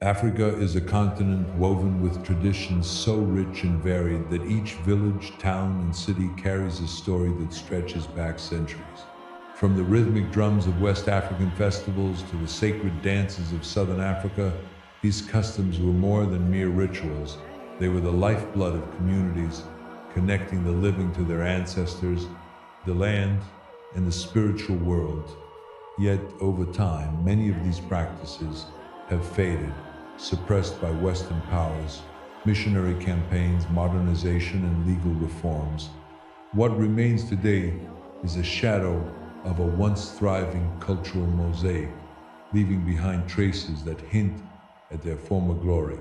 Africa is a continent woven with traditions so rich and varied that each village, town, and city carries a story that stretches back centuries. From the rhythmic drums of West African festivals to the sacred dances of Southern Africa, these customs were more than mere rituals. They were the lifeblood of communities, connecting the living to their ancestors, the land, and the spiritual world. Yet, over time, many of these practices have faded, suppressed by Western powers, missionary campaigns, modernization, and legal reforms. What remains today is a shadow of a once thriving cultural mosaic, leaving behind traces that hint at their former glory.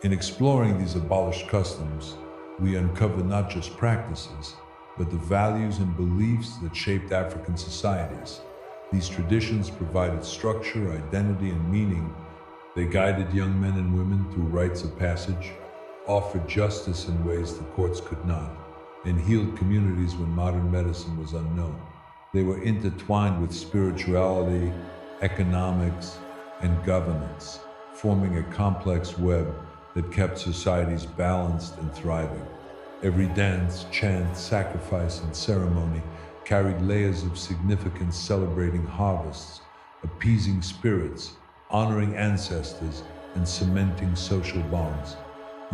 In exploring these abolished customs, we uncover not just practices, but the values and beliefs that shaped African societies. These traditions provided structure, identity, and meaning. They guided young men and women through rites of passage, offered justice in ways the courts could not, and healed communities when modern medicine was unknown. They were intertwined with spirituality, economics, and governance, forming a complex web that kept societies balanced and thriving. Every dance, chant, sacrifice, and ceremony carried layers of significance, celebrating harvests, appeasing spirits, honoring ancestors, and cementing social bonds.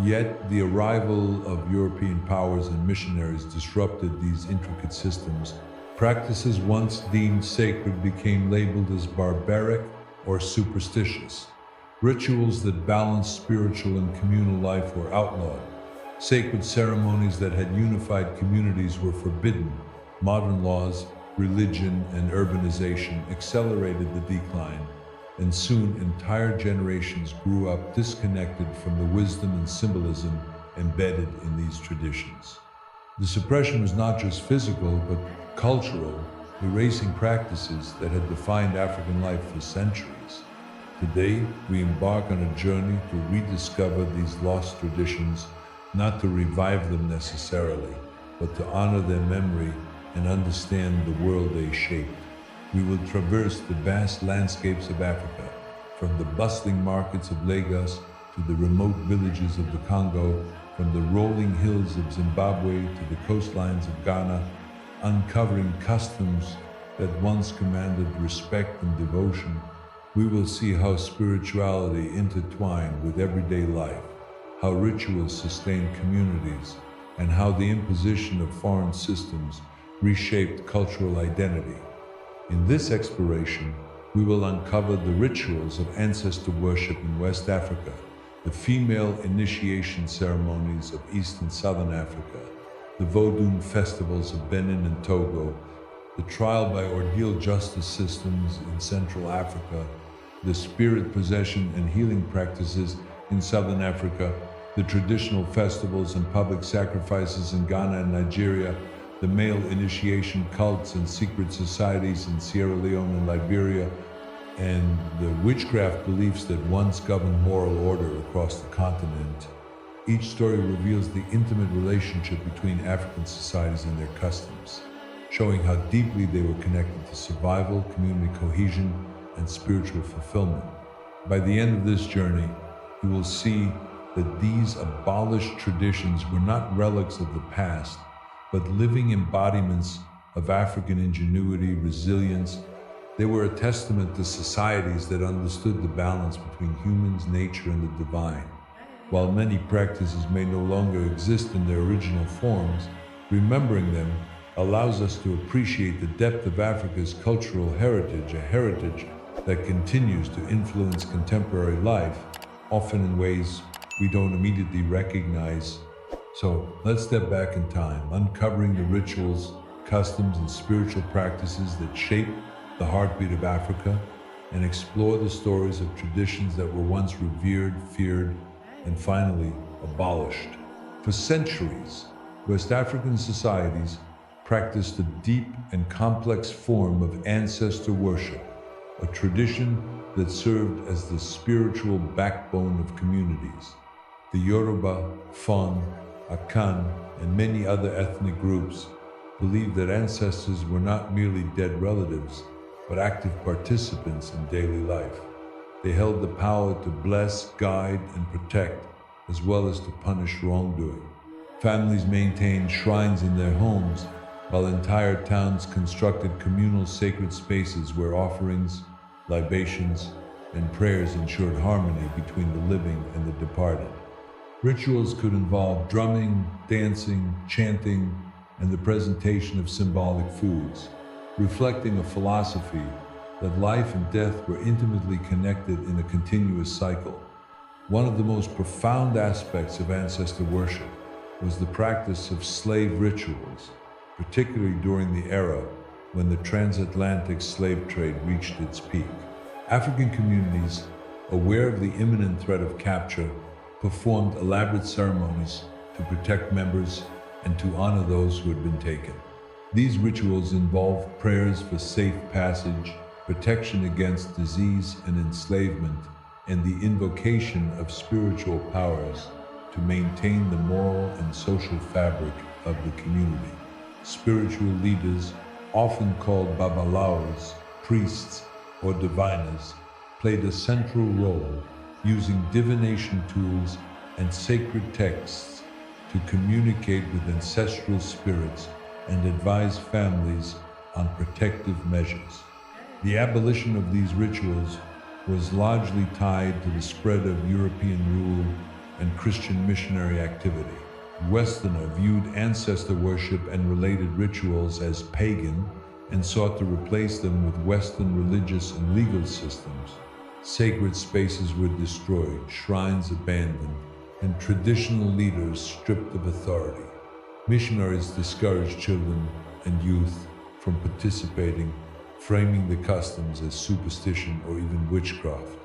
Yet, the arrival of European powers and missionaries disrupted these intricate systems. Practices once deemed sacred became labeled as barbaric or superstitious. Rituals that balanced spiritual and communal life were outlawed. Sacred ceremonies that had unified communities were forbidden. Modern laws, religion, and urbanization accelerated the decline, and soon entire generations grew up disconnected from the wisdom and symbolism embedded in these traditions. The suppression was not just physical, but cultural, erasing practices that had defined African life for centuries. Today, we embark on a journey to rediscover these lost traditions, not to revive them necessarily, but to honor their memory and understand the world they shaped. We will traverse the vast landscapes of Africa, from the bustling markets of Lagos to the remote villages of the Congo, from the rolling hills of Zimbabwe to the coastlines of Ghana, uncovering customs that once commanded respect and devotion. We will see how spirituality intertwined with everyday life, how rituals sustained communities, and how the imposition of foreign systems reshaped cultural identity. In this exploration, we will uncover the rituals of ancestor worship in West Africa, the female initiation ceremonies of East and Southern Africa, the Vodun festivals of Benin and Togo, the trial by ordeal justice systems in Central Africa, the spirit possession and healing practices in Southern Africa, the traditional festivals and public sacrifices in Ghana and Nigeria, the male initiation cults and secret societies in Sierra Leone and Liberia, and the witchcraft beliefs that once governed moral order across the continent. Each story reveals the intimate relationship between African societies and their customs, showing how deeply they were connected to survival, community cohesion, and spiritual fulfillment. By the end of this journey, you will see that these abolished traditions were not relics of the past, but living embodiments of African ingenuity, resilience. They were a testament to societies that understood the balance between humans, nature, and the divine. While many practices may no longer exist in their original forms, remembering them allows us to appreciate the depth of Africa's cultural heritage, a heritage that continues to influence contemporary life, often in ways we don't immediately recognize. So let's step back in time, uncovering the rituals, customs, and spiritual practices that shape the heartbeat of Africa, and explore the stories of traditions that were once revered, feared, and finally abolished. For centuries, West African societies practiced a deep and complex form of ancestor worship, a tradition that served as the spiritual backbone of communities. The Yoruba, Fon, Akan, and many other ethnic groups believed that ancestors were not merely dead relatives, but active participants in daily life. They held the power to bless, guide, and protect, as well as to punish wrongdoing. Families maintained shrines in their homes, while entire towns constructed communal sacred spaces where offerings, libations, and prayers ensured harmony between the living and the departed. Rituals could involve drumming, dancing, chanting, and the presentation of symbolic foods, reflecting a philosophy that life and death were intimately connected in a continuous cycle. One of the most profound aspects of ancestor worship was the practice of slave rituals, particularly during the era when the transatlantic slave trade reached its peak. African communities, aware of the imminent threat of capture, performed elaborate ceremonies to protect members and to honor those who had been taken. These rituals involved prayers for safe passage, protection against disease and enslavement, and the invocation of spiritual powers to maintain the moral and social fabric of the community. Spiritual leaders, often called babalaos, priests, or diviners, played a central role, using divination tools and sacred texts to communicate with ancestral spirits and advise families on protective measures. The abolition of these rituals was largely tied to the spread of European rule and Christian missionary activity. Westerners viewed ancestor worship and related rituals as pagan and sought to replace them with Western religious and legal systems. Sacred spaces were destroyed, shrines abandoned, and traditional leaders stripped of authority. Missionaries discouraged children and youth from participating, framing the customs as superstition or even witchcraft.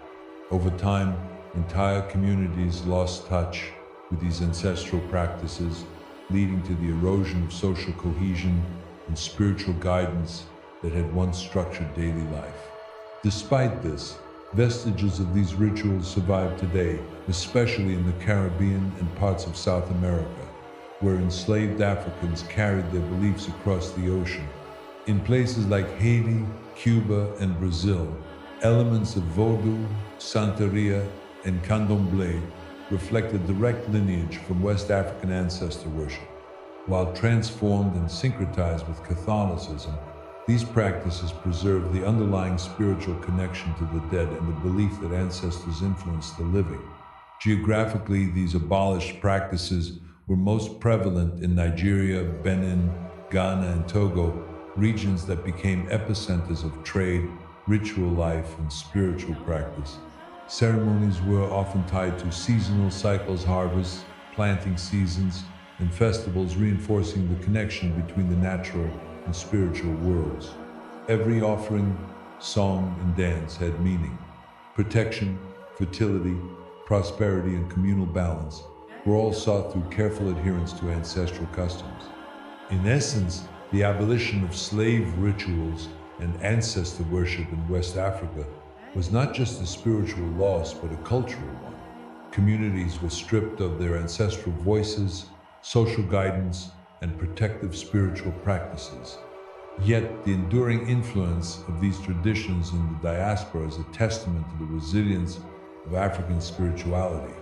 Over time, entire communities lost touch with these ancestral practices, leading to the erosion of social cohesion and spiritual guidance that had once structured daily life. Despite this, vestiges of these rituals survive today, especially in the Caribbean and parts of South America, where enslaved Africans carried their beliefs across the ocean. In places like Haiti, Cuba, and Brazil, elements of Vodou, Santeria, and Candomblé reflect a direct lineage from West African ancestor worship. While transformed and syncretized with Catholicism, these practices preserve the underlying spiritual connection to the dead and the belief that ancestors influence the living. Geographically, these abolished practices were most prevalent in Nigeria, Benin, Ghana, and Togo, regions that became epicenters of trade, ritual life, and spiritual practice. Ceremonies were often tied to seasonal cycles, harvests, planting seasons, and festivals, reinforcing the connection between the natural and spiritual worlds. Every offering, song, and dance had meaning. Protection, fertility, prosperity, and communal balance were all sought through careful adherence to ancestral customs. In essence, the abolition of slave rituals and ancestor worship in West Africa was not just a spiritual loss, but a cultural one. Communities were stripped of their ancestral voices, social guidance, and protective spiritual practices. Yet, the enduring influence of these traditions in the diaspora is a testament to the resilience of African spirituality.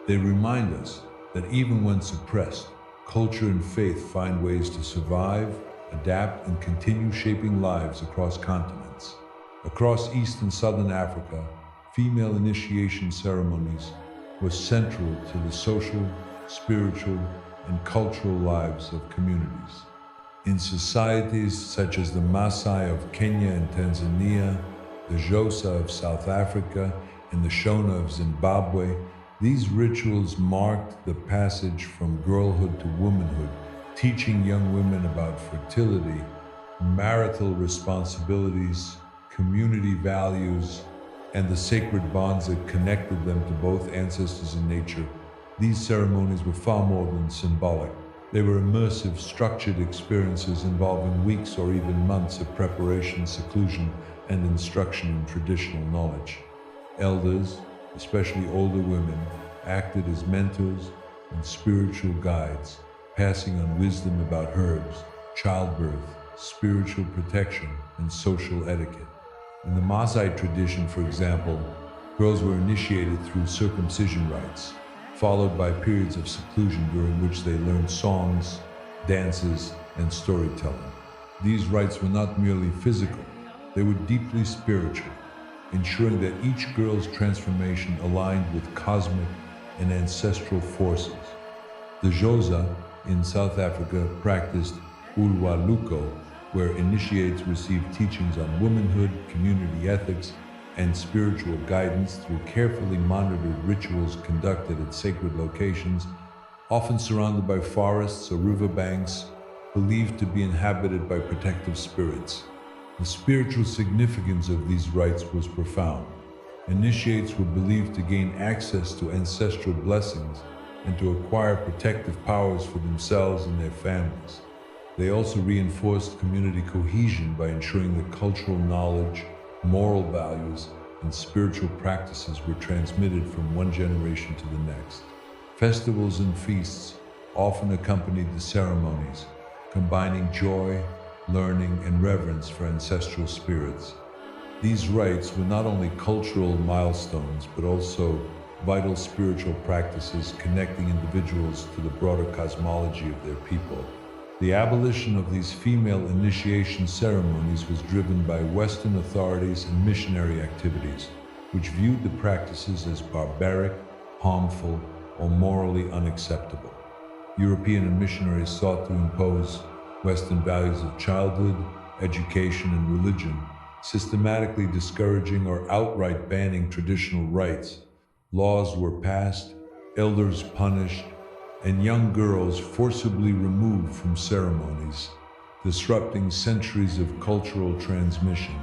They remind us that even when suppressed, culture and faith find ways to survive, adapt, and continue shaping lives across continents. Across East and Southern Africa, female initiation ceremonies were central to the social, spiritual, and cultural lives of communities. In societies such as the Maasai of Kenya and Tanzania, the Xhosa of South Africa, and the Shona of Zimbabwe, these rituals marked the passage from girlhood to womanhood, teaching young women about fertility, marital responsibilities, community values, and the sacred bonds that connected them to both ancestors and nature. These ceremonies were far more than symbolic. They were immersive, structured experiences involving weeks or even months of preparation, seclusion, and instruction in traditional knowledge. Elders, especially older women, acted as mentors and spiritual guides, passing on wisdom about herbs, childbirth, spiritual protection, and social etiquette. In the Maasai tradition, for example, Girls were initiated through circumcision rites, followed by periods of seclusion during which they learned songs, dances, and storytelling. These rites were not merely physical, they were deeply spiritual, ensuring that each girl's transformation aligned with cosmic and ancestral forces. The Xhosa in South Africa practiced ulwaluko, where initiates received teachings on womanhood, community ethics, and spiritual guidance through carefully monitored rituals conducted at sacred locations, often surrounded by forests or riverbanks, believed to be inhabited by protective spirits. The spiritual significance of these rites was profound. Initiates were believed to gain access to ancestral blessings and to acquire protective powers for themselves and their families. They also reinforced community cohesion by ensuring that cultural knowledge, moral values, and spiritual practices were transmitted from one generation to the next. Festivals and feasts often accompanied the ceremonies, combining joy, learning, and reverence for ancestral spirits. These rites were not only cultural milestones, but also vital spiritual practices connecting individuals to the broader cosmology of their people. The abolition of these female initiation ceremonies was driven by Western authorities and missionary activities, which viewed the practices as barbaric, harmful, or morally unacceptable. European missionaries sought to impose Western values of childhood, education, and religion, systematically discouraging or outright banning traditional rites. Laws were passed, elders punished, and young girls forcibly removed from ceremonies, disrupting centuries of cultural transmission.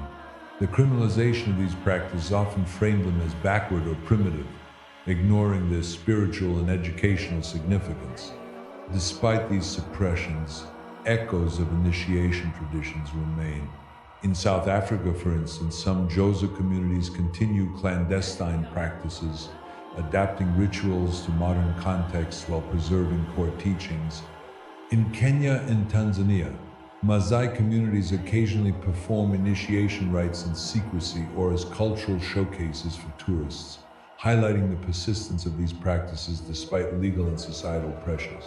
The criminalization of these practices often framed them as backward or primitive, ignoring their spiritual and educational significance. Despite these suppressions, echoes of initiation traditions remain. In South Africa, for instance, some Xhosa communities continue clandestine practices, adapting rituals to modern contexts while preserving core teachings. In Kenya and Tanzania, Maasai communities occasionally perform initiation rites in secrecy or as cultural showcases for tourists, highlighting the persistence of these practices despite legal and societal pressures.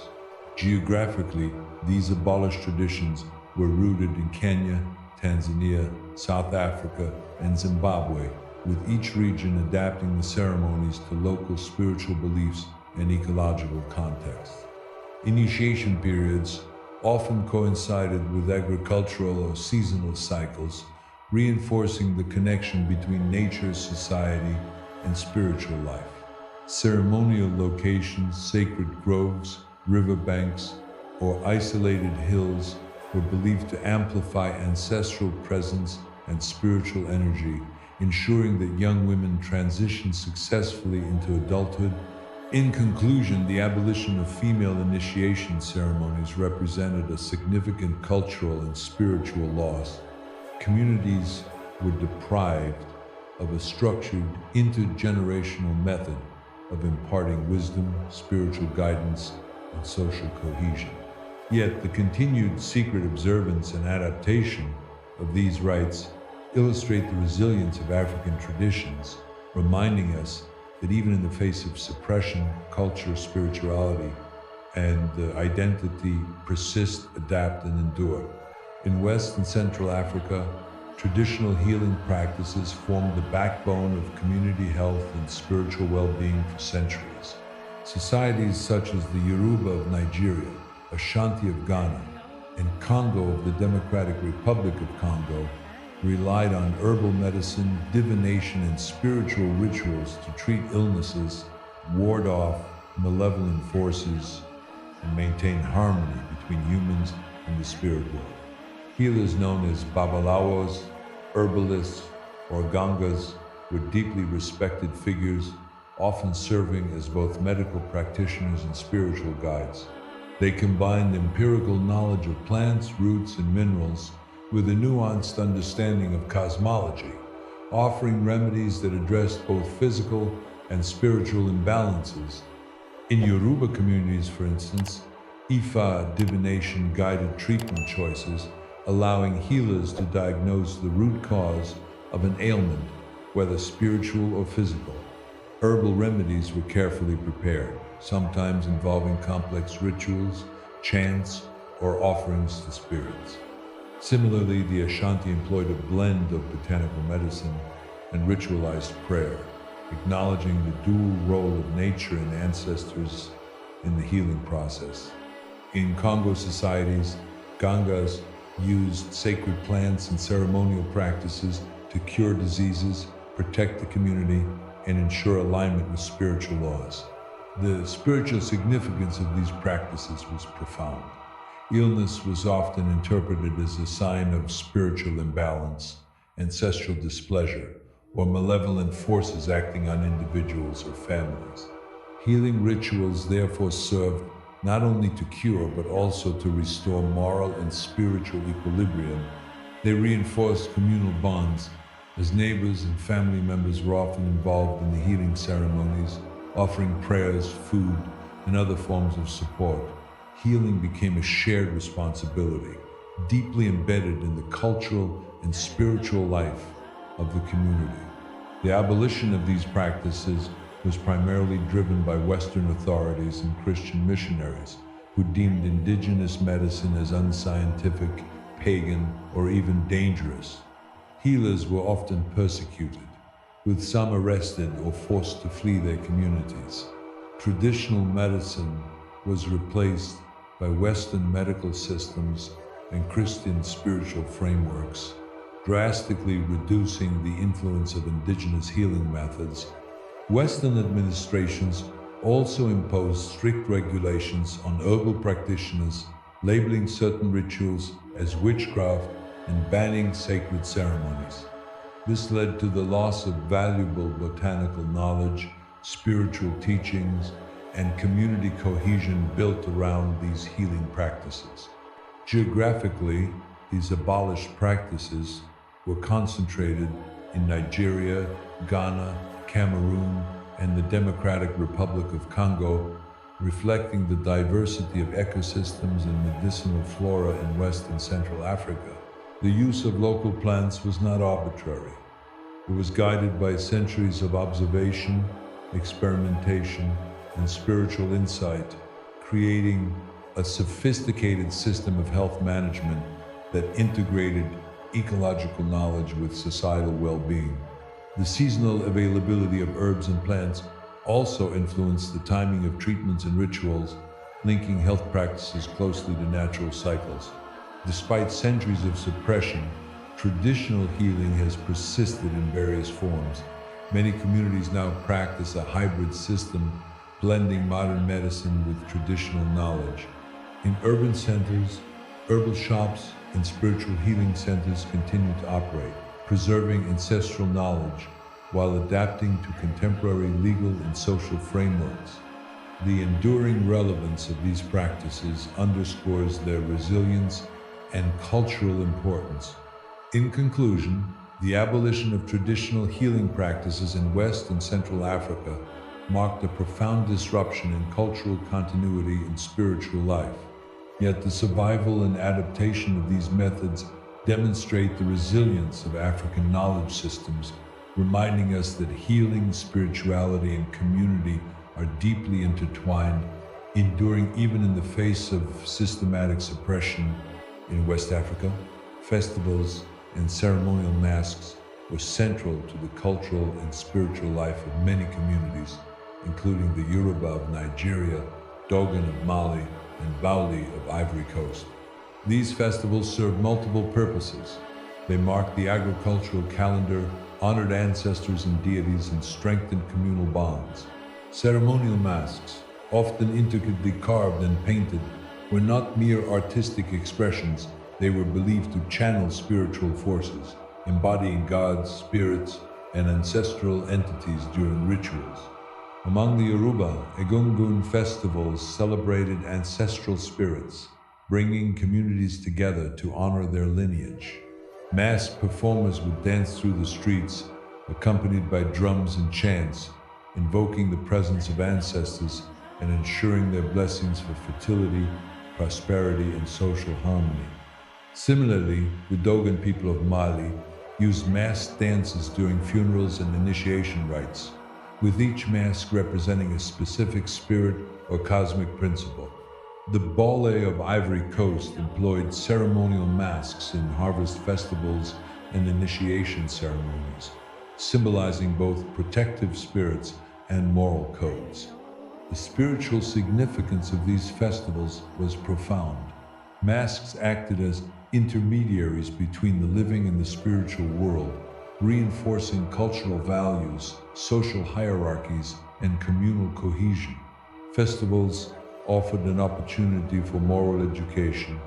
Geographically, these abolished traditions were rooted in Kenya, Tanzania, South Africa, and Zimbabwe, with each region adapting the ceremonies to local spiritual beliefs and ecological contexts. Initiation periods often coincided with agricultural or seasonal cycles, reinforcing the connection between nature, society, and spiritual life. Ceremonial locations, sacred groves, riverbanks, or isolated hills were believed to amplify ancestral presence and spiritual energy, ensuring that young women transitioned successfully into adulthood. In conclusion, the abolition of female initiation ceremonies represented a significant cultural and spiritual loss. Communities were deprived of a structured, intergenerational method of imparting wisdom, spiritual guidance, and social cohesion. Yet the continued secret observance and adaptation of these rites illustrate the resilience of African traditions, reminding us that even in the face of suppression, culture, spirituality, and identity persist, adapt, and endure. In West and Central Africa, traditional healing practices formed the backbone of community health and spiritual well-being for centuries. Societies such as the Yoruba of Nigeria, Ashanti of Ghana, and Congo of the Democratic Republic of Congo relied on herbal medicine, divination, and spiritual rituals to treat illnesses, ward off malevolent forces, and maintain harmony between humans and the spirit world. Healers known as Babalawos, herbalists, or Gangas were deeply respected figures, often serving as both medical practitioners and spiritual guides. They combined empirical knowledge of plants, roots, and minerals with a nuanced understanding of cosmology, offering remedies that addressed both physical and spiritual imbalances. In Yoruba communities, for instance, Ifa divination guided treatment choices, allowing healers to diagnose the root cause of an ailment whether spiritual or physical. Herbal remedies were carefully prepared, sometimes involving complex rituals, chants, or offerings to spirits. Similarly, the Ashanti employed a blend of botanical medicine and ritualized prayer, acknowledging the dual role of nature and ancestors in the healing process. In Congo societies, Gangas used sacred plants and ceremonial practices to cure diseases, protect the community, and ensure alignment with spiritual laws. The spiritual significance of these practices was profound. Illness was often interpreted as a sign of spiritual imbalance, ancestral displeasure, or malevolent forces acting on individuals or families. Healing rituals therefore served not only to cure but also to restore moral and spiritual equilibrium. They reinforced communal bonds, as neighbors and family members were often involved in the healing ceremonies, offering prayers, food, and other forms of support. Healing became a shared responsibility, deeply embedded in the cultural and spiritual life of the community. The abolition of these practices was primarily driven by Western authorities and Christian missionaries who deemed indigenous medicine as unscientific, pagan, or even dangerous. Healers were often persecuted, with some arrested or forced to flee their communities. Traditional medicine was replaced by Western medical systems and Christian spiritual frameworks, drastically reducing the influence of indigenous healing methods. Western administrations also imposed strict regulations on herbal practitioners, labeling certain rituals as witchcraft and banning sacred ceremonies. This led to the loss of valuable botanical knowledge, spiritual teachings, and community cohesion built around these healing practices. Geographically, these abolished practices were concentrated in Nigeria, Ghana, Cameroon, and the Democratic Republic of Congo, reflecting the diversity of ecosystems and medicinal flora in West and Central Africa. The use of local plants was not arbitrary. It was guided by centuries of observation, experimentation, and spiritual insight, creating a sophisticated system of health management that integrated ecological knowledge with societal well-being. The seasonal availability of herbs and plants also influenced the timing of treatments and rituals, linking health practices closely to natural cycles. Despite centuries of suppression, traditional healing has persisted in various forms. Many communities now practice a hybrid system, blending modern medicine with traditional knowledge. In urban centers, herbal shops and spiritual healing centers continue to operate, preserving ancestral knowledge while adapting to contemporary legal and social frameworks. The enduring relevance of these practices underscores their resilience and cultural importance. In conclusion, the abolition of traditional healing practices in West and Central Africa marked a profound disruption in cultural continuity and spiritual life. Yet the survival and adaptation of these methods demonstrate the resilience of African knowledge systems, reminding us that healing, spirituality, and community are deeply intertwined, enduring even in the face of systematic suppression. In West Africa, festivals and ceremonial masks were central to the cultural and spiritual life of many communities, including the Yoruba of Nigeria, Dogon of Mali, and Bauli of Ivory Coast. These festivals served multiple purposes. They marked the agricultural calendar, honored ancestors and deities, and strengthened communal bonds. Ceremonial masks, often intricately carved and painted, were not mere artistic expressions. They were believed to channel spiritual forces, embodying gods, spirits, and ancestral entities during rituals. Among the Yoruba, Egungun festivals celebrated ancestral spirits, bringing communities together to honor their lineage. Masked performers would dance through the streets, accompanied by drums and chants, invoking the presence of ancestors and ensuring their blessings for fertility, prosperity, and social harmony. Similarly, the Dogon people of Mali used masked dances during funerals and initiation rites, with each mask representing a specific spirit or cosmic principle. The Ballet of Ivory Coast employed ceremonial masks in harvest festivals and initiation ceremonies, symbolizing both protective spirits and moral codes. The spiritual significance of these festivals was profound. Masks acted as intermediaries between the living and the spiritual world, reinforcing cultural values, social hierarchies, and communal cohesion. Festivals offered an opportunity for moral education,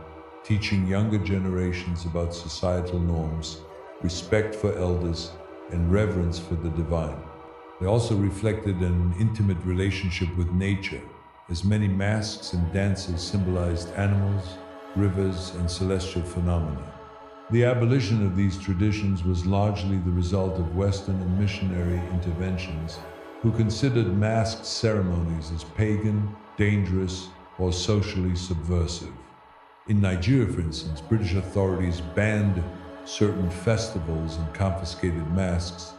teaching younger generations about societal norms, respect for elders, and reverence for the divine. They also reflected an intimate relationship with nature, as many masks and dances symbolized animals, rivers, and celestial phenomena. The abolition of these traditions was largely the result of Western and missionary interventions, who considered masked ceremonies as pagan, dangerous, or socially subversive. In Nigeria, for instance, British authorities banned certain festivals and confiscated masks,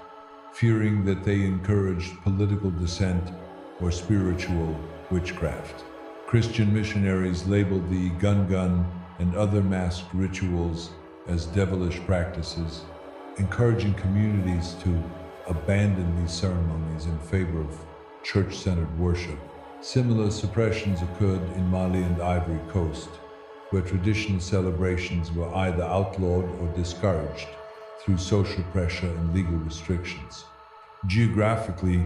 fearing that they encouraged political dissent or spiritual witchcraft. Christian missionaries labeled the gun and other masked rituals as devilish practices, encouraging communities to abandon these ceremonies in favor of church-centered worship. Similar suppressions occurred in Mali and Ivory Coast, where traditional celebrations were either outlawed or discouraged through social pressure and legal restrictions. Geographically,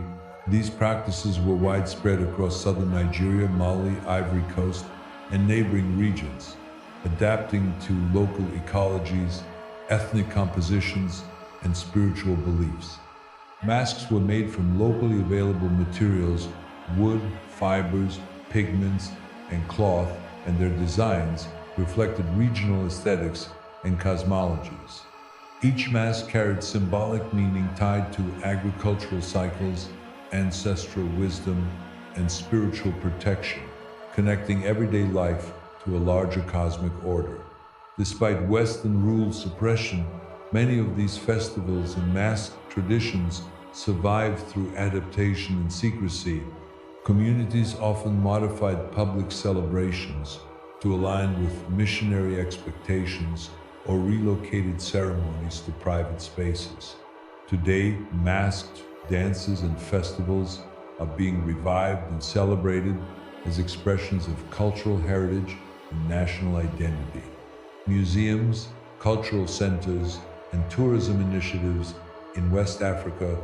these practices were widespread across southern Nigeria, Mali, Ivory Coast, and neighboring regions, adapting to local ecologies, ethnic compositions, and spiritual beliefs. Masks were made from locally available materials, wood, fibers, pigments, and cloth, and their designs reflected regional aesthetics and cosmologies. Each mask carried symbolic meaning tied to agricultural cycles, ancestral wisdom, and spiritual protection, connecting everyday life to a larger cosmic order. Despite Western-ruled suppression, many of these festivals and masked traditions survived through adaptation and secrecy. Communities often modified public celebrations to align with missionary expectations or relocated ceremonies to private spaces. Today, masked dances and festivals are being revived and celebrated as expressions of cultural heritage and national identity. Museums, cultural centers, and tourism initiatives in West Africa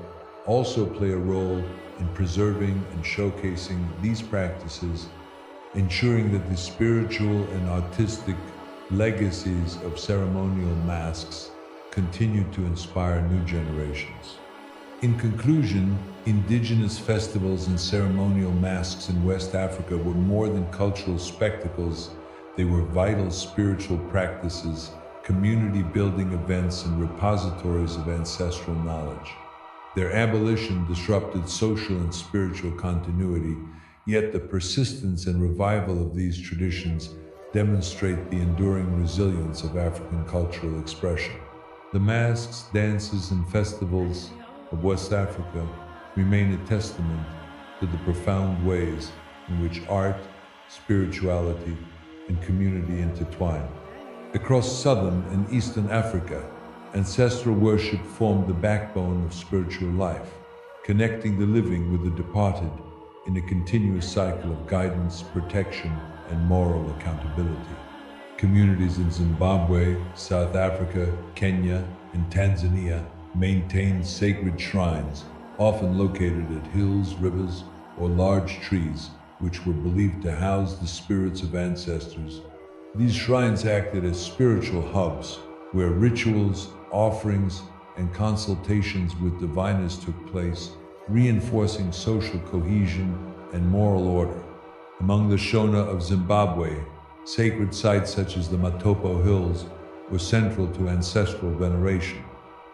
also play a role in preserving and showcasing these practices, ensuring that the spiritual and artistic legacies of ceremonial masks continue to inspire new generations. In conclusion, indigenous festivals and ceremonial masks in West Africa were more than cultural spectacles. They were vital spiritual practices, community-building events, and repositories of ancestral knowledge. Their abolition disrupted social and spiritual continuity, yet the persistence and revival of these traditions demonstrate the enduring resilience of African cultural expression. The masks, dances, and festivals of West Africa remain a testament to the profound ways in which art, spirituality, and community intertwine. Across southern and eastern Africa, ancestral worship formed the backbone of spiritual life, connecting the living with the departed in a continuous cycle of guidance, protection, and moral accountability. Communities in Zimbabwe, South Africa, Kenya, and Tanzania maintain sacred shrines, often located at hills, rivers, or large trees, which were believed to house the spirits of ancestors. These shrines acted as spiritual hubs, where rituals, offerings, and consultations with diviners took place, reinforcing social cohesion and moral order. Among the Shona of Zimbabwe, sacred sites such as the Matopo Hills were central to ancestral veneration.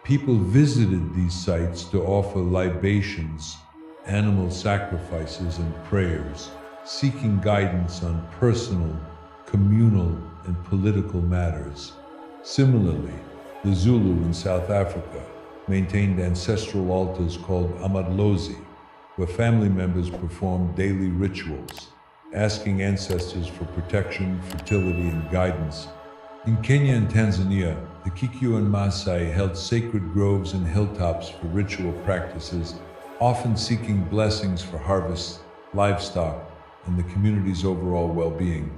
People visited these sites to offer libations, animal sacrifices, and prayers, seeking guidance on personal, communal, and political matters. Similarly, The Zulu in South Africa maintained ancestral altars called amadlozi, where family members performed daily rituals, asking ancestors for protection, fertility, and guidance. In Kenya and Tanzania, the Kikuyu and Maasai held sacred groves and hilltops for ritual practices, often seeking blessings for harvests, livestock, and the community's overall well-being.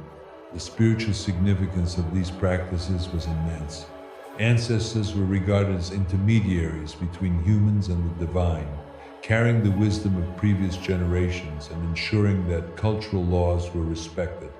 The spiritual significance of these practices was immense. Ancestors were regarded as intermediaries between humans and the divine, carrying the wisdom of previous generations and ensuring that cultural laws were respected.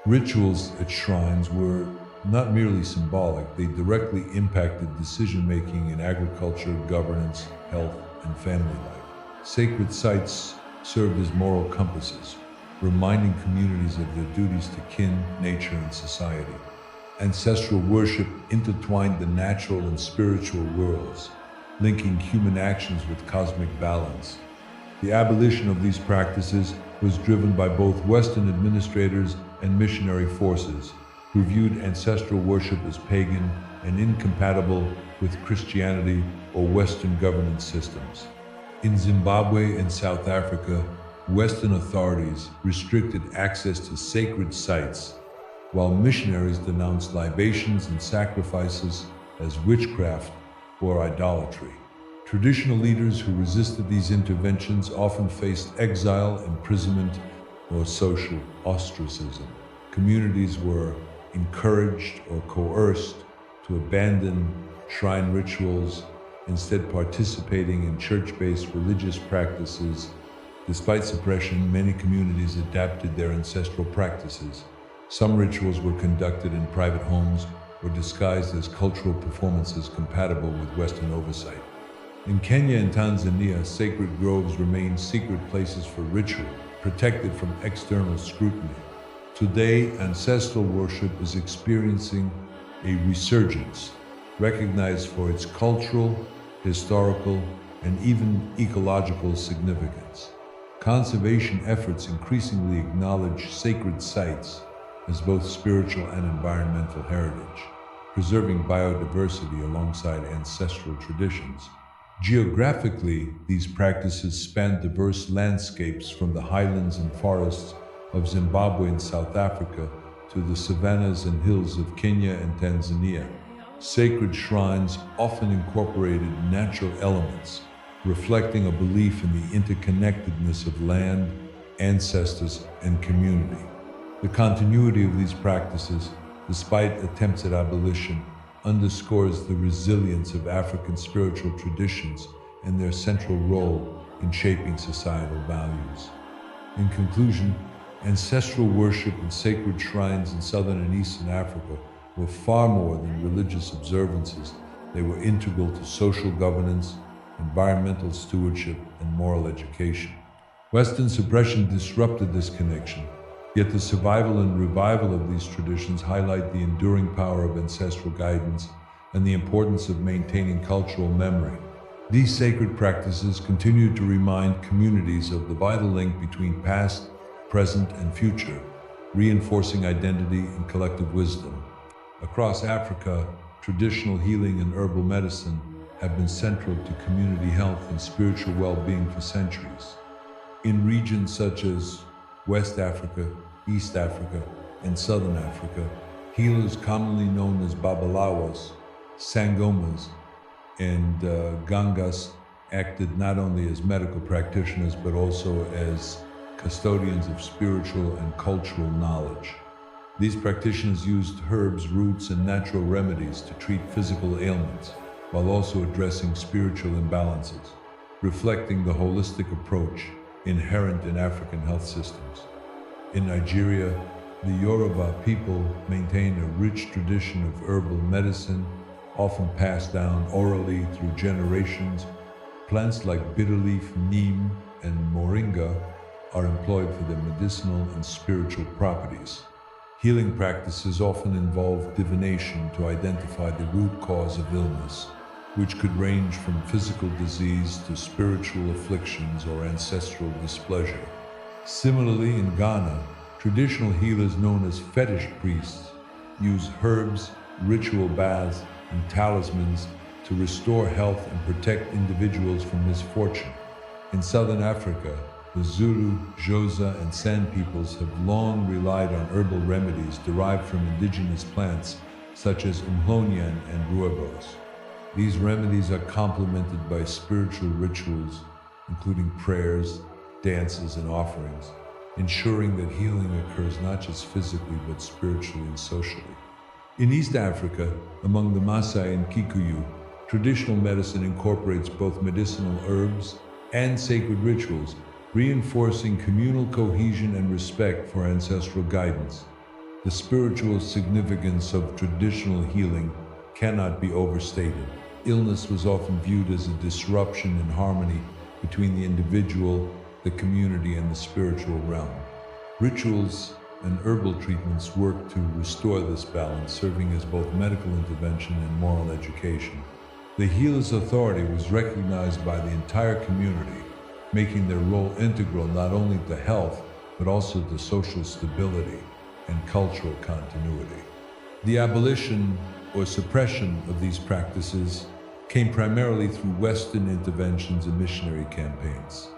Rituals at shrines were not merely symbolic, they directly impacted decision-making in agriculture, governance, health, and family life. Sacred sites served as moral compasses, reminding communities of their duties to kin, nature, and society. Ancestral worship intertwined the natural and spiritual worlds, linking human actions with cosmic balance. The abolition of these practices was driven by both Western administrators and missionary forces, who viewed ancestral worship as pagan and incompatible with Christianity or Western governance systems. In Zimbabwe and South Africa, Western authorities restricted access to sacred sites, while missionaries denounced libations and sacrifices as witchcraft or idolatry. Traditional leaders who resisted these interventions often faced exile, imprisonment, or social ostracism. Communities were encouraged or coerced to abandon shrine rituals, instead participating in church-based religious practices. Despite suppression, many communities adapted their ancestral practices. Some rituals were conducted in private homes or disguised as cultural performances compatible with Western oversight. In Kenya and Tanzania, sacred groves remained secret places for ritual, protected from external scrutiny. Today, ancestral worship is experiencing a resurgence, recognized for its cultural, historical, and even ecological significance. Conservation efforts increasingly acknowledge sacred sites as both spiritual and environmental heritage, preserving biodiversity alongside ancestral traditions. Geographically, these practices span diverse landscapes from the highlands and forests of Zimbabwe and South Africa to the savannas and hills of Kenya and Tanzania. Sacred shrines often incorporated natural elements, reflecting a belief in the interconnectedness of land, ancestors, and community. The continuity of these practices, despite attempts at abolition, underscores the resilience of African spiritual traditions and their central role in shaping societal values. In conclusion, ancestral worship and sacred shrines in Southern and Eastern Africa were far more than religious observances. They were integral to social governance, environmental stewardship, and moral education. Western suppression disrupted this connection, yet the survival and revival of these traditions highlight the enduring power of ancestral guidance and the importance of maintaining cultural memory. These sacred practices continue to remind communities of the vital link between past, present, and future, reinforcing identity and collective wisdom. Across Africa, traditional healing and herbal medicine have been central to community health and spiritual well-being for centuries. In regions such as West Africa, East Africa, and Southern Africa, healers commonly known as babalawas, sangomas, and gangas acted not only as medical practitioners but also as custodians of spiritual and cultural knowledge. These practitioners used herbs, roots, and natural remedies to treat physical ailments, while also addressing spiritual imbalances, reflecting the holistic approach inherent in African health systems. In Nigeria, the Yoruba people maintain a rich tradition of herbal medicine, often passed down orally through generations. Plants like bitterleaf, neem, and moringa are employed for their medicinal and spiritual properties. Healing practices often involve divination to identify the root cause of illness, which could range from physical disease to spiritual afflictions or ancestral displeasure. Similarly, in Ghana, traditional healers known as fetish priests use herbs, ritual baths, and talismans to restore health and protect individuals from misfortune. In southern Africa, the Zulu, Xhosa, and San peoples have long relied on herbal remedies derived from indigenous plants such as umhlonyan and rooibos. These remedies are complemented by spiritual rituals, including prayers, dances, and offerings, ensuring that healing occurs not just physically but spiritually and socially. In East Africa, among the Maasai and Kikuyu, traditional medicine incorporates both medicinal herbs and sacred rituals, reinforcing communal cohesion and respect for ancestral guidance. The spiritual significance of traditional healing cannot be overstated. Illness was often viewed as a disruption in harmony between the individual, the community, and the spiritual realm. Rituals and herbal treatments work to restore this balance, serving as both medical intervention and moral education. The healer's authority was recognized by the entire community, making their role integral not only to health, but also to social stability and cultural continuity. The abolition or suppression of these practices came primarily through Western interventions and missionary campaigns.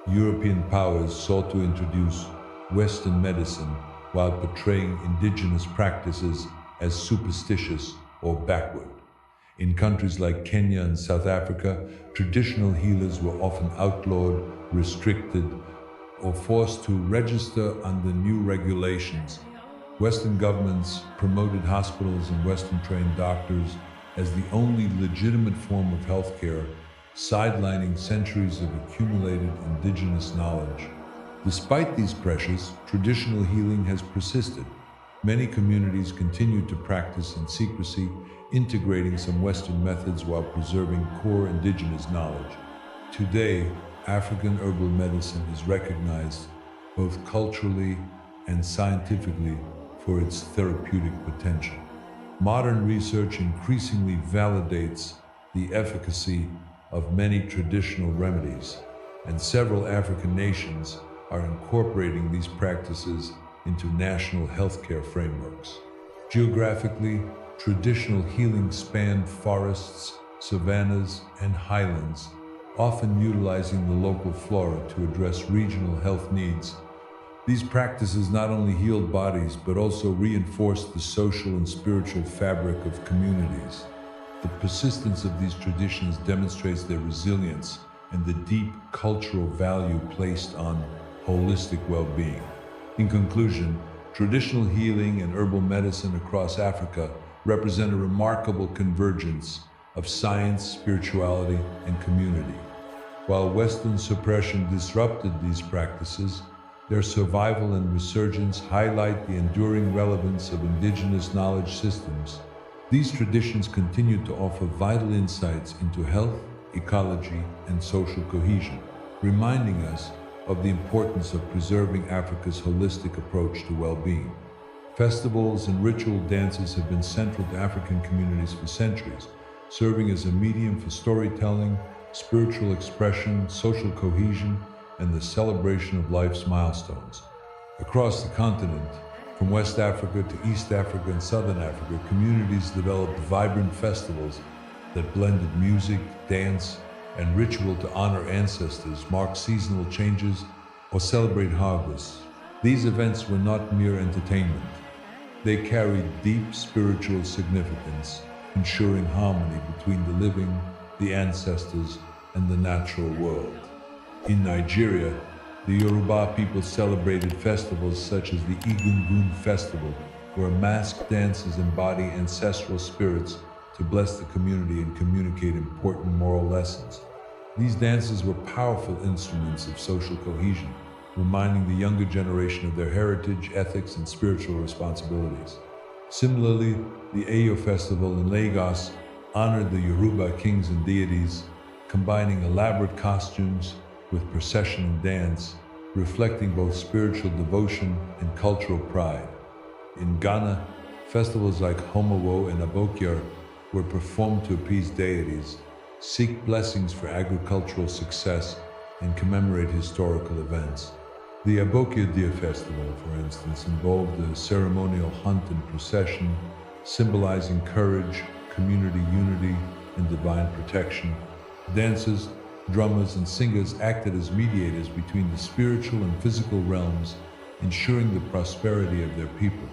European powers sought to introduce Western medicine while portraying indigenous practices as superstitious or backward. In countries like Kenya and South Africa, traditional healers were often outlawed, restricted, or forced to register under new regulations. Western governments promoted hospitals and Western-trained doctors as the only legitimate form of healthcare, sidelining centuries of accumulated indigenous knowledge. Despite these pressures, traditional healing has persisted. Many communities continue to practice in secrecy, integrating some Western methods while preserving core indigenous knowledge. Today, African herbal medicine is recognized both culturally and scientifically for its therapeutic potential. Modern research increasingly validates the efficacy of many traditional remedies, and several African nations are incorporating these practices into national healthcare frameworks. Geographically, traditional healing spanned forests, savannas, and highlands, often utilizing the local flora to address regional health needs. These practices not only healed bodies, but also reinforced the social and spiritual fabric of communities. The persistence of these traditions demonstrates their resilience and the deep cultural value placed on holistic well-being. In conclusion, traditional healing and herbal medicine across Africa represent a remarkable convergence of science, spirituality, and community. While Western suppression disrupted these practices, their survival and resurgence highlight the enduring relevance of indigenous knowledge systems. These traditions continue to offer vital insights into health, ecology, and social cohesion, reminding us of the importance of preserving Africa's holistic approach to well-being. Festivals and ritual dances have been central to African communities for centuries, serving as a medium for storytelling, spiritual expression, social cohesion, and the celebration of life's milestones. Across the continent, from West Africa to East Africa and Southern Africa, communities developed vibrant festivals that blended music, dance, and ritual to honor ancestors, mark seasonal changes, or celebrate harvests. These events were not mere entertainment. They carried deep spiritual significance, ensuring harmony between the living, the ancestors, and the natural world. In Nigeria, the Yoruba people celebrated festivals such as the Egungun Festival, where masked dances embody ancestral spirits to bless the community and communicate important moral lessons. These dances were powerful instruments of social cohesion, reminding the younger generation of their heritage, ethics, and spiritual responsibilities. Similarly, the Eyo Festival in Lagos honored the Yoruba kings and deities, combining elaborate costumes with procession and dance, reflecting both spiritual devotion and cultural pride. In Ghana, festivals like Homowo and Abokia were performed to appease deities, seek blessings for agricultural success, and commemorate historical events. The Abokia Deer Festival, for instance, involved a ceremonial hunt and procession, symbolizing courage, community unity and divine protection. Dancers, drummers, and singers acted as mediators between the spiritual and physical realms, ensuring the prosperity of their people.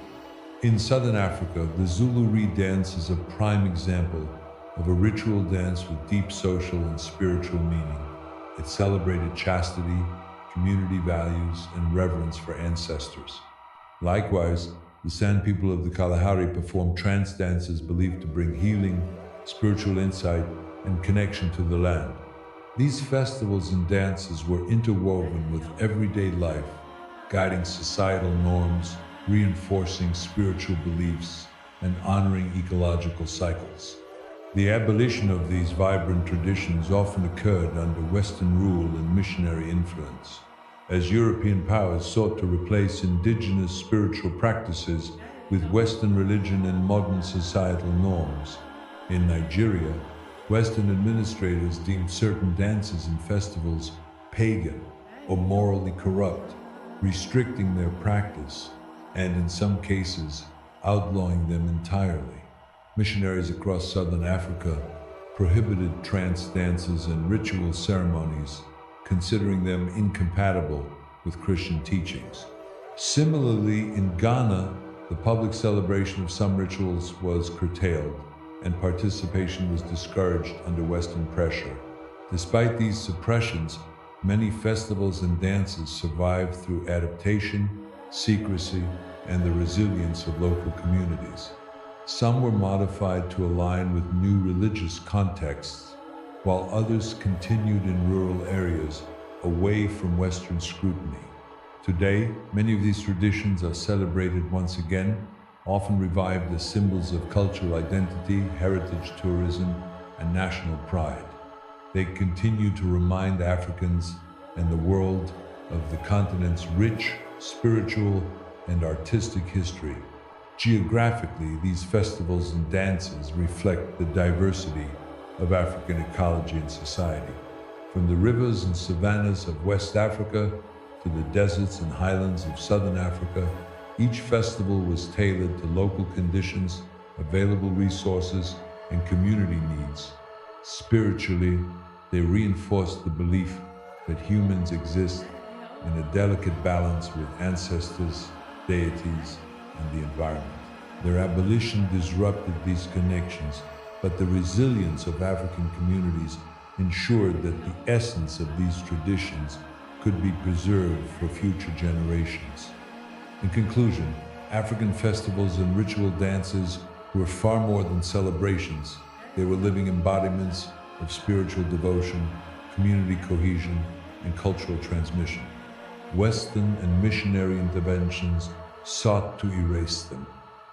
In southern Africa, the Zulu reed dance is a prime example of a ritual dance with deep social and spiritual meaning. It celebrated chastity, community values, and reverence for ancestors. Likewise, the San people of the Kalahari performed trance dances believed to bring healing, spiritual insight, and connection to the land. These festivals and dances were interwoven with everyday life, guiding societal norms, reinforcing spiritual beliefs, and honoring ecological cycles. The abolition of these vibrant traditions often occurred under Western rule and missionary influence, as European powers sought to replace indigenous spiritual practices with Western religion and modern societal norms. In Nigeria, Western administrators deemed certain dances and festivals pagan or morally corrupt, restricting their practice, and in some cases, outlawing them entirely. Missionaries across southern Africa prohibited trance dances and ritual ceremonies, considering them incompatible with Christian teachings. Similarly, in Ghana, the public celebration of some rituals was curtailed, and participation was discouraged under Western pressure. Despite these suppressions, many festivals and dances survived through adaptation, secrecy, and the resilience of local communities. Some were modified to align with new religious contexts, while others continued in rural areas away from Western scrutiny. Today, many of these traditions are celebrated once again, often revived as symbols of cultural identity, heritage tourism, and national pride. They continue to remind Africans and the world of the continent's rich spiritual and artistic history. Geographically, these festivals and dances reflect the diversity of African ecology and society. From the rivers and savannas of West Africa to the deserts and highlands of Southern Africa, each festival was tailored to local conditions, available resources, and community needs. Spiritually, they reinforced the belief that humans exist in a delicate balance with ancestors, deities, and the environment. Their abolition disrupted these connections, but the resilience of African communities ensured that the essence of these traditions could be preserved for future generations. In conclusion, African festivals and ritual dances were far more than celebrations. They were living embodiments of spiritual devotion, community cohesion, and cultural transmission. Western and missionary interventions sought to erase them,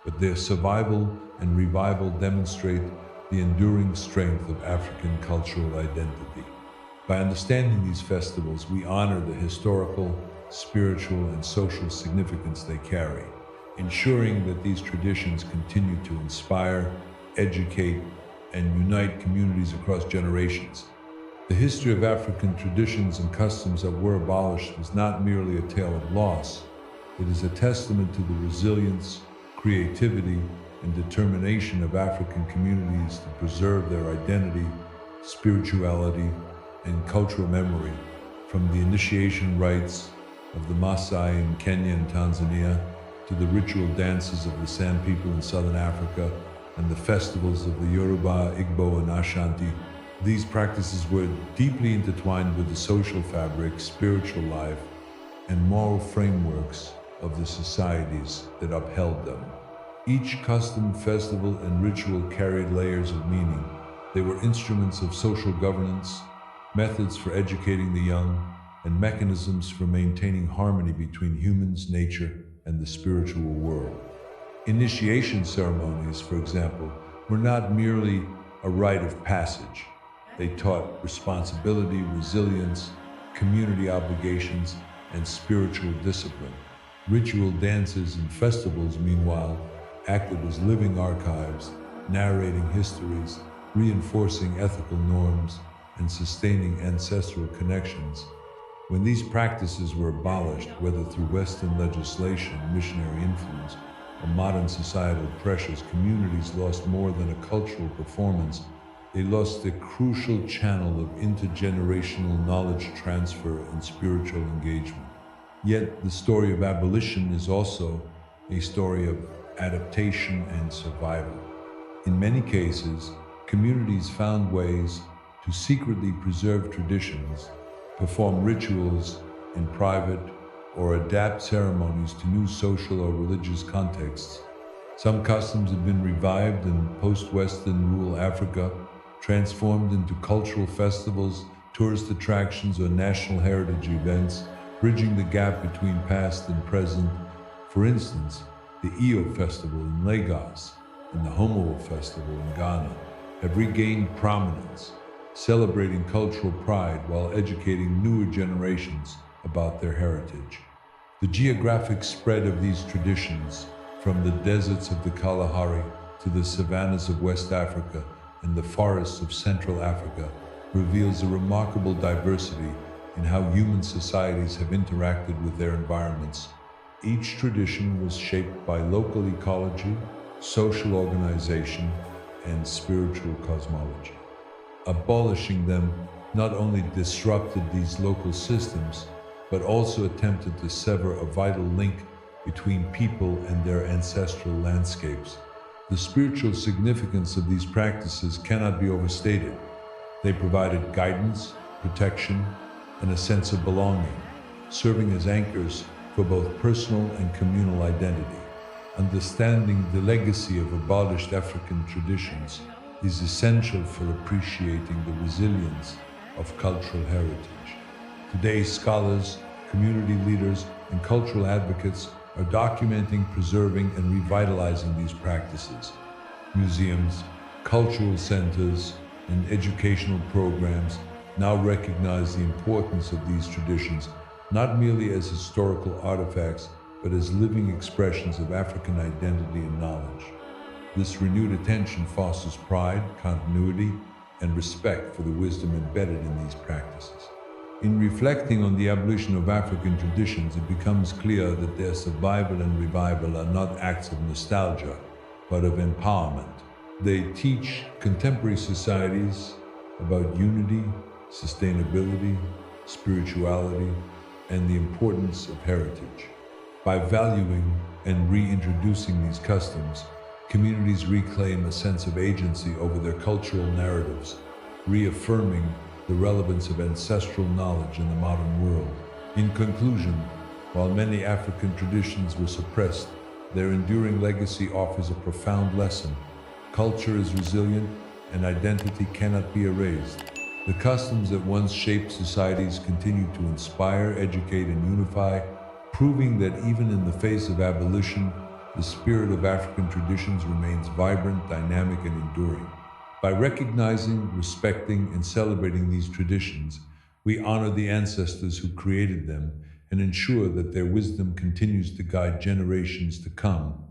but their survival and revival demonstrate the enduring strength of African cultural identity. By understanding these festivals, we honor the historical, spiritual, and social significance they carry, ensuring that these traditions continue to inspire, educate, and unite communities across generations. The history of African traditions and customs that were abolished was not merely a tale of loss. It is a testament to the resilience, creativity, and determination of African communities to preserve their identity, spirituality, and cultural memory, from the initiation rites of the Maasai in Kenya and Tanzania to the ritual dances of the San people in southern Africa and the festivals of the Yoruba, Igbo, and Ashanti. These practices were deeply intertwined with the social fabric, spiritual life, and moral frameworks of the societies that upheld them. Each custom, festival, and ritual carried layers of meaning. They were instruments of social governance, methods for educating the young, and mechanisms for maintaining harmony between humans, nature, and the spiritual world. Initiation ceremonies, for example, were not merely a rite of passage. They taught responsibility, resilience, community obligations, and spiritual discipline. Ritual dances and festivals, meanwhile, acted as living archives, narrating histories, reinforcing ethical norms, and sustaining ancestral connections. When these practices were abolished, whether through Western legislation, missionary influence, or modern societal pressures, communities lost more than a cultural performance. They lost a crucial channel of intergenerational knowledge transfer and spiritual engagement. Yet, the story of abolition is also a story of adaptation and survival. In many cases, communities found ways to secretly preserve traditions, perform rituals in private, or adapt ceremonies to new social or religious contexts. Some customs have been revived in post-Western rural Africa, transformed into cultural festivals, tourist attractions, or national heritage events, bridging the gap between past and present. For instance, the Eyo Festival in Lagos and the Homo Festival in Ghana have regained prominence, celebrating cultural pride while educating newer generations about their heritage. The geographic spread of these traditions, from the deserts of the Kalahari to the savannas of West Africa and the forests of Central Africa, reveals a remarkable diversity in how human societies have interacted with their environments. Each tradition was shaped by local ecology, social organization, and spiritual cosmology. Abolishing them not only disrupted these local systems, but also attempted to sever a vital link between people and their ancestral landscapes. The spiritual significance of these practices cannot be overstated. They provided guidance, protection, and a sense of belonging, serving as anchors for both personal and communal identity. Understanding the legacy of abolished African traditions is essential for appreciating the resilience of cultural heritage. Today, scholars, community leaders, and cultural advocates are documenting, preserving, and revitalizing these practices. Museums, cultural centers, and educational programs now recognize the importance of these traditions, not merely as historical artifacts, but as living expressions of African identity and knowledge. This renewed attention fosters pride, continuity, and respect for the wisdom embedded in these practices. In reflecting on the abolition of African traditions, it becomes clear that their survival and revival are not acts of nostalgia, but of empowerment. They teach contemporary societies about unity, sustainability, spirituality, and the importance of heritage. By valuing and reintroducing these customs, communities reclaim a sense of agency over their cultural narratives, reaffirming the relevance of ancestral knowledge in the modern world. In conclusion, while many African traditions were suppressed, their enduring legacy offers a profound lesson. Culture is resilient, and identity cannot be erased. The customs that once shaped societies continue to inspire, educate, and unify, proving that even in the face of abolition, the spirit of African traditions remains vibrant, dynamic, and enduring. By recognizing, respecting, and celebrating these traditions, we honor the ancestors who created them and ensure that their wisdom continues to guide generations to come.